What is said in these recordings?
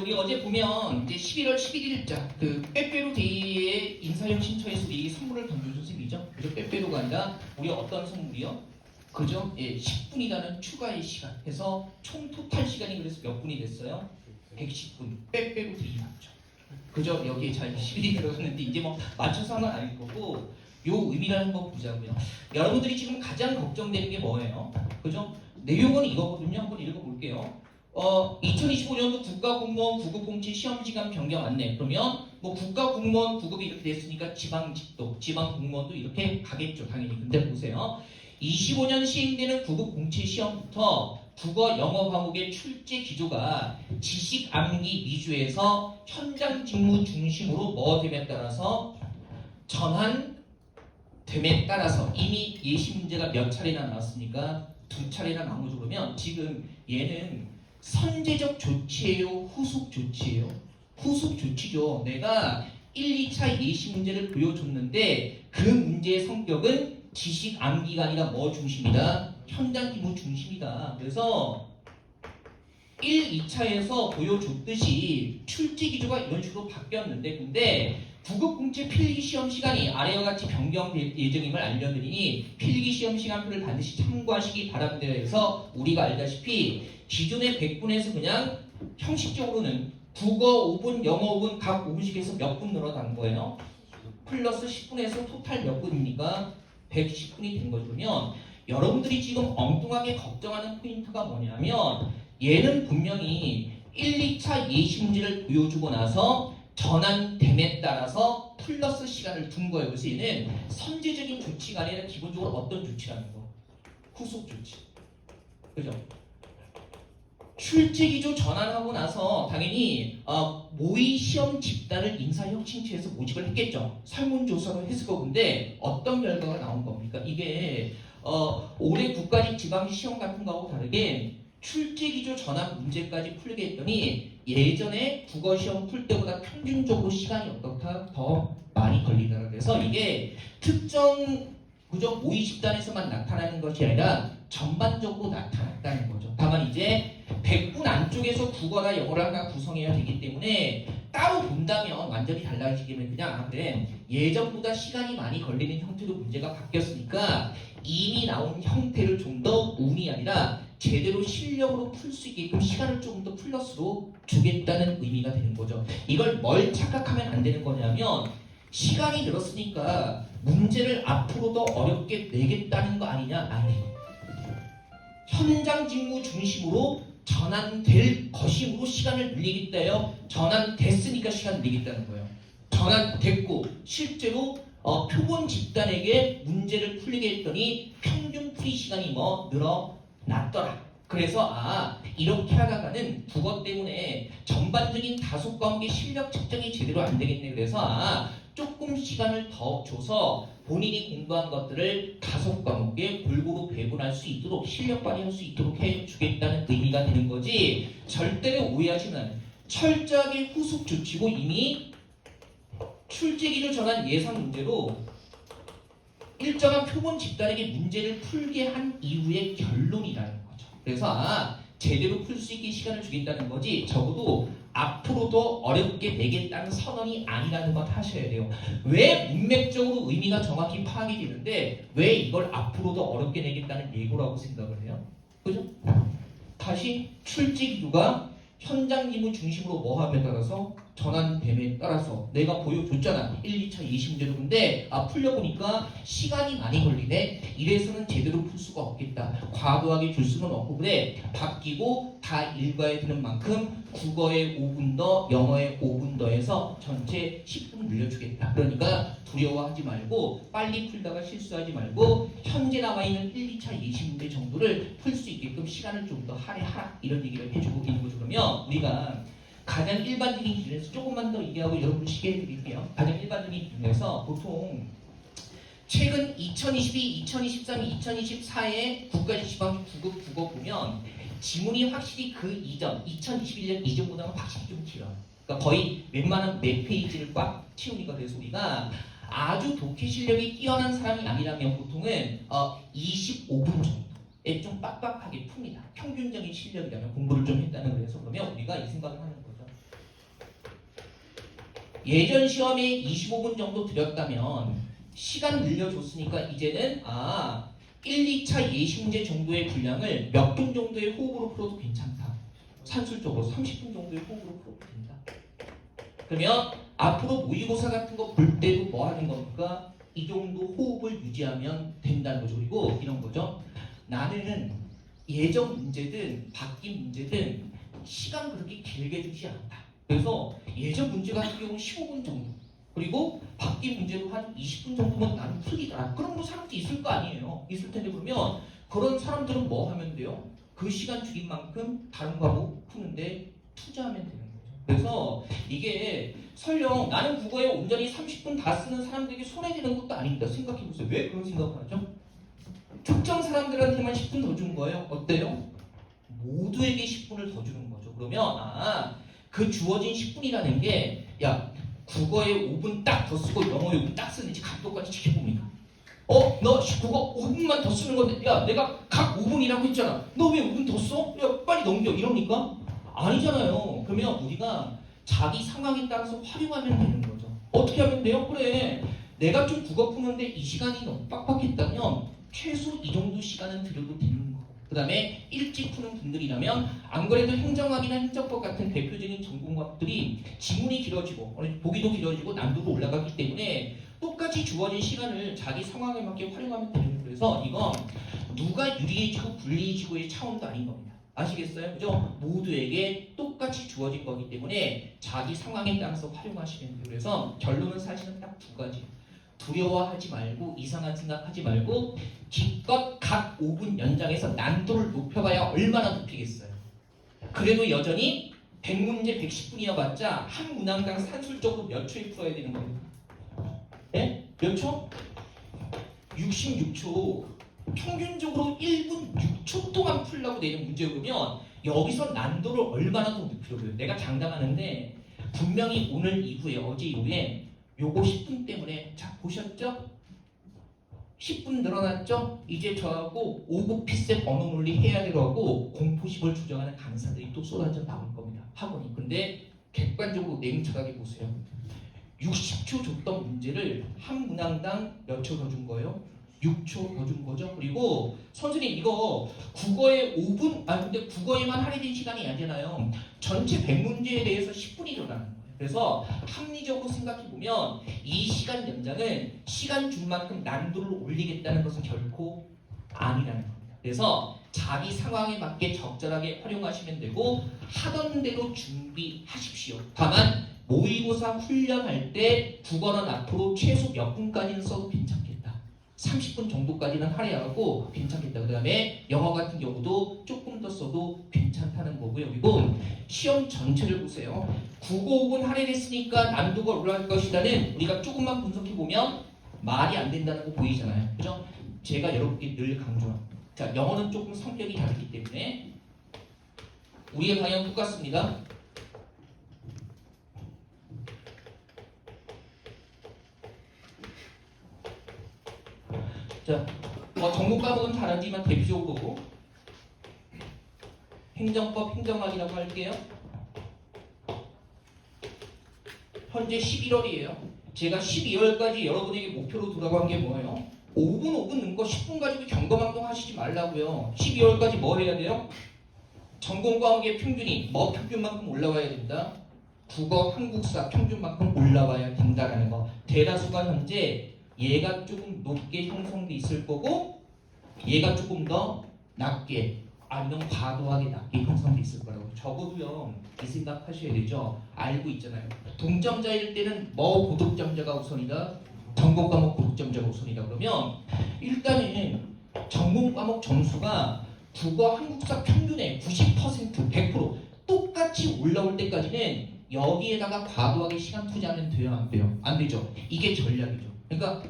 우리 어제 보면 이제 11월 11일자 그 빼빼로 데이에 인사형 신청해서 우리 선물을 던져준 선생님이죠. 그죠? 빼빼로가 아니라 우리 어떤 선물이요? 그죠? 예, 10분이라는 추가의 시간 해서 총 토탈 시간이 그래서 몇 분이 됐어요? 110분. 빼빼로 데이 맞죠? 그죠? 여기에 잘 11이 들어갔는데 이제 뭐 맞춰서 한 건 아닐 거고 요 의미를 한번 보자고요. 여러분들이 지금 가장 걱정되는 게 뭐예요? 그죠? 내용은 이거거든요. 한번 읽어볼게요. 2025년도 국가공무원 9급공채 시험시간 변경 안내. 그러면 뭐 국가공무원 9급이 이렇게 됐으니까 지방직도, 지방공무원도 이렇게 가겠죠. 당연히. 근데 보세요. 25년 시행되는 9급 공채 시험부터 국어, 영어 과목의 출제 기조가 지식 암기 위주에서 현장 직무 중심으로 뭐 됨에 따라서 전환됨에 따라서 이미 예시 문제가 몇 차례나 나왔습니까? 2차례나 나온 거죠. 그러면 지금 얘는 선제적 조치예요? 후속 조치예요? 후속 조치죠. 내가 1, 2차 예시 문제를 보여줬는데 그 문제의 성격은 지식 암기가 아니라 뭐 중심이다? 현장 기무 중심이다. 그래서 1, 2차에서 보여줬듯이 출제 기조가 이런 식으로 바뀌었는데 근데 9급 공채 필기시험 시간이 아래와 같이 변경될 예정임을 알려드리니 필기시험 시간표를 반드시 참고하시기 바랍니다. 그래서 우리가 알다시피 기존의 100분에서 그냥 형식적으로는 국어 5분, 영어 5분 각 5분씩 해서 몇 분 늘어난 거예요? 플러스 10분에서 토탈 몇 분입니까? 110분이 된 거죠. 그러면 여러분들이 지금 엉뚱하게 걱정하는 포인트가 뭐냐면 얘는 분명히 1, 2차 예시 문제를 보여주고 나서 전환됨에 따라서 플러스 시간을 둔 거예요. 그래서 얘는 선제적인 조치가 아니라 기본적으로 어떤 조치라는 거? 후속 조치. 그죠? 출제 기조 전환하고 나서 당연히 모의 시험 집단을 인사혁신처에서 모집을 했겠죠. 설문조사를 했을 거근데 어떤 결과가 나온 겁니까? 이게 올해 국가직 지방시 시험 같은 거하고 다르게 출제 기조 전환 문제까지 풀게 했더니 예전에 국어 시험 풀 때보다 평균적으로 시간이 어떻다 더 많이 걸리더라. 그래서 이게 특정 그저 모의 집단에서만 나타나는 것이 아니라 전반적으로 나타났다는 거죠. 다만 이제 100분 안쪽에서 국어나 영어를 하나 구성해야 되기 때문에 따로 본다면 완전히 달라지기는 그냥 그래 예전보다 시간이 많이 걸리는 형태로 문제가 바뀌었으니까 이미 나온 형태를 좀 더 운이 아니라 제대로 실력으로 풀 수 있게끔 시간을 조금 더 플러스로 주겠다는 의미가 되는 거죠. 이걸 뭘 착각하면 안 되는 거냐면 시간이 늘었으니까 문제를 앞으로 더 어렵게 내겠다는 거 아니냐? 아니에요. 현장 직무 중심으로 전환될 것임으로 시간을 늘리겠다요. 전환됐으니까 시간을 늘리겠다는 거예요. 전환됐고 실제로 표본 집단에게 문제를 풀리게 했더니 평균 풀이 시간이 뭐 늘어났더라. 그래서 이렇게 하다가는 국어 때문에 전반적인 다섯 과목의 실력 측정이 제대로 안 되겠네. 그래서 조금 시간을 더 줘서 본인이 공부한 것들을 다섯 과목에 골고루 배분할 수 있도록 실력 발휘할 수 있도록 해주겠다는 의미가 되는 거지. 절대로 오해하시면 철저하게 후속 조치고 이미 출제 기조 전환 예상 문제로 일정한 표본 집단에게 문제를 풀게 한 이후의 결론이라는 거죠. 그래서 제대로 풀 수 있게 시간을 주겠다는 거지 적어도 앞으로 더 어렵게 내겠다는 선언이 아니라는 것 하셔야 돼요. 왜 문맥적으로 의미가 정확히 파악이 되는데 왜 이걸 앞으로 더 어렵게 내겠다는 예고라고 생각을 해요? 그죠? 다시 출제 기조가 현장 기무 중심으로 뭐 함에 따라서 전환됨에 따라서 내가 보여줬잖아. 1, 2차 예시 문제로. 근데 풀려보니까 시간이 많이 걸리네. 이래서는 제대로 풀 수가 없겠다. 과도하게 줄 수는 없고 그래. 바뀌고 다 일과에 드는 만큼 국어에 5분 더, 영어에 5분 더 해서 전체 10분 늘려주겠다. 그러니까 두려워하지 말고 빨리 풀다가 실수하지 말고 현재 나와 있는 1, 2차 예시 문제 정도를 풀 수 있게끔 시간을 좀 더 할애하라. 이런 얘기를 해주고 있는 거죠. 그러면 우리가 가장 일반적인 기준에서 조금만 더 얘기하고 여러분 쉽게 해드릴게요. 가장 일반적인 기준에서 보통 최근 2022, 2023, 2024의 국가직 지방시 9급 국어 보면 지문이 확실히 그 이전, 2021년 이전보다는 확실히 좀 길어요. 그러니까 거의 웬만한 몇 페이지를 꽉 채우니까 그래서 우리가 아주 독해 실력이 뛰어난 사람이 아니라면 보통은 25분 정도. 좀 빡빡하게 풉니다. 평균적인 실력이라면 공부를 좀 했다는 거에서 그러면 우리가 이 생각을 하는 거죠. 예전 시험에 25분 정도 드렸다면 시간 늘려줬으니까 이제는 1, 2차 예시 문제 정도의 분량을 몇 분 정도의 호흡으로 풀어도 괜찮다. 산술적으로 30분 정도의 호흡으로 풀어도 된다. 그러면 앞으로 모의고사 같은 거 볼 때도 뭐 하는 겁니까? 이 정도 호흡을 유지하면 된다는 거죠. 그리고 이런 거죠. 나는 예전 문제든 바뀐 문제든 시간 그렇게 길게 두지 않다. 그래서 예전 문제 같은 경우는 15분 정도, 그리고 바뀐 문제도 한 20분 정도면 나는 풀리더라. 그런 사람도 있을 거 아니에요. 있을 텐데 그러면 그런 사람들은 뭐 하면 돼요? 그 시간 줄인 만큼 다른 과목 푸는데 투자하면 되는 거죠. 그래서 이게 설령 나는 국어에 온전히 30분 다 쓰는 사람들에게 손해되는 것도 아닙니다. 생각해보세요. 왜 그런 생각을 하죠? 특정 사람들한테만 10분 더 준 거예요. 어때요? 모두에게 10분을 더 주는 거죠. 그러면 그 주어진 10분이라는 게 국어에 5분 딱 더 쓰고 영어에 5분 딱 쓰는지 각도까지 지켜봅니까? 너 국어 5분만 더 쓰는 건데 내가 각 5분이라고 했잖아. 너 왜 5분 더 써? 빨리 넘겨. 이러니까? 아니잖아요. 그러면 우리가 자기 상황에 따라서 활용하면 되는 거죠. 어떻게 하면 돼요? 그래, 내가 좀 국어 푸는데 이 시간이 너무 빡빡했다면 최소 이 정도 시간은 들여도 되는 거고, 그 다음에 일찍 푸는 분들이라면 안 그래도 행정학이나 행정법 같은 대표적인 전공과목들이 지문이 길어지고 보기도 길어지고 난도도 올라가기 때문에 똑같이 주어진 시간을 자기 상황에 맞게 활용하면 되는 거예요. 그래서 이건 누가 유리해지고 불리해지고의 차원도 아닌 겁니다. 아시겠어요? 그죠? 모두에게 똑같이 주어진 거기 때문에 자기 상황에 따라서 활용하시면 돼요. 그래서 결론은 사실은 딱 두 가지. 두려워하지 말고 이상한 생각하지 말고 기껏 각 5분 연장해서 난도를 높여봐야 얼마나 높이겠어요. 그래도 여전히 100문제 110분이어봤자 한 문항당 산술적으로 몇 초에 풀어야 되는 거예요? 네? 몇 초? 66초. 평균적으로 1분 6초 동안 풀려고 내는 문제 보면 여기서 난도를 얼마나 더 높이려고요. 내가 장담하는데 분명히 오늘 이후에 어제 이후에 요거 10분 때문에 자 보셨죠? 10분 늘어났죠? 이제 저하고 오브 피셋 언어 논리 해야 되라고 공포심을 조정하는 강사들이 또 쏟아져 나올 겁니다. 학원이. 근데 객관적으로 냉철하게 보세요. 60초 줬던 문제를 한 문항당 몇 초 더 준 거예요? 6초 더 준 거죠. 그리고 선생님 이거 국어에 5분 근데 국어에만 할애된 시간이 아니잖아요. 전체 100문제에 대해서 10분이 일어나는 거예요. 그래서 합리적으로 생각해보면 이 시간 연장은 시간 준 만큼 난도를 올리겠다는 것은 결코 아니라는 겁니다. 그래서 자기 상황에 맞게 적절하게 활용하시면 되고 하던 대로 준비하십시오. 다만 모의고사 훈련할 때 국어는 앞으로 최소 몇 분까지는 써도 괜찮겠다. 30분 정도까지는 할애하고 괜찮겠다. 그 다음에 영어 같은 경우도 조금 더 써도 괜찮다는 거고요. 그리고 시험 전체를 보세요. 국어 5분 할애했으니까 난도가 올라갈 것이라는 우리가 조금만 분석해보면 말이 안 된다는 거 보이잖아요. 그죠? 제가 여러분께 늘 강조합니다. 자, 영어는 조금 성격이 다르기 때문에 우리의 방향은 똑같습니다. 자, 전공 과목은 다르지만 대표적으로 행정법, 행정학이라고 할게요. 현재 11월이에요. 제가 12월까지 여러분에게 목표로 두라고 한 게 뭐예요? 5분 넣은 거 10분 가지고 경거망동 하시지 말라고요. 12월까지 뭐 해야 돼요? 전공 과목의 평균이 평균만큼 올라와야 된다. 국어, 한국사 평균만큼 올라와야 된다라는 거. 대다수가 현재 얘가 조금 높게 형성돼 있을 거고 얘가 조금 더 낮게 아니면 과도하게 낮게 형성돼 있을 거라고. 적어도요 이 생각하셔야 되죠. 알고 있잖아요. 동점자일 때는 고득점자가 우선이다, 전공 과목 고득점자가 우선이다. 그러면 일단은 전공 과목 점수가 국어, 한국사 평균의 90%, 100% 똑같이 올라올 때까지는 여기에다가 과도하게 시간 투자하면 돼요, 안 돼요? 안 되죠. 이게 전략이죠. 그러니까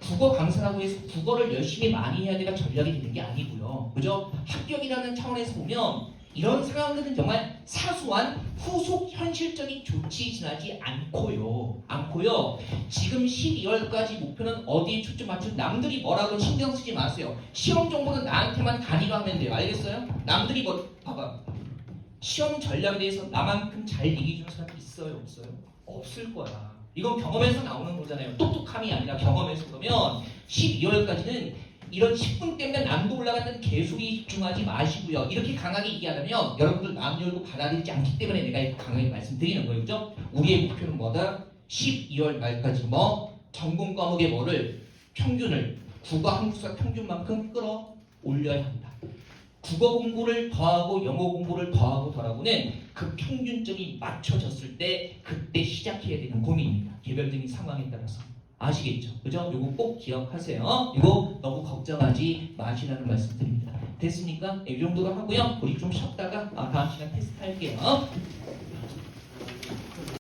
국어 강사라고 해서 국어를 열심히 많이 해야 되가 전략이 되는 게 아니고요. 그죠? 합격이라는 차원에서 보면 이런 상황들은 정말 사소한 후속 현실적인 조치 지나지 않고요. 지금 12월까지 목표는 어디에 초점 맞춘 남들이 뭐라고 신경 쓰지 마세요. 시험 정보는 나한테만 단위로 하면 돼요. 알겠어요? 남들이 뭐 봐봐. 시험 전략에 대해서 나만큼 잘 얘기해 주는 사람이 있어요, 없어요? 없을 거야. 이건 경험에서 나오는 거잖아요. 똑똑함이 아니라 경험에서. 그러면 12월까지는 이런 10분 때문에 난도 올라가는 개소리에 집중하지 마시고요. 이렇게 강하게 얘기하려면 여러분들 마음 열고 받아들이지 않기 때문에 내가 이렇게 강하게 말씀드리는 거예요. 그죠? 우리의 목표는 뭐다? 12월 말까지 전공 과목의 평균을 국어 한국사 평균만큼 끌어올려야 한다. 국어 공부를 더하고 영어 공부를 더하고 더하고는 그 평균점이 맞춰졌을 때 그때 시작해야 되는 고민입니다. 개별적인 상황에 따라서. 아시겠죠? 그죠? 요거 꼭 기억하세요. 이거 너무 걱정하지 마시라는 말씀 드립니다. 됐습니까? 이 정도로 하고요. 우리 좀 쉬었다가 다음 시간 테스트 할게요.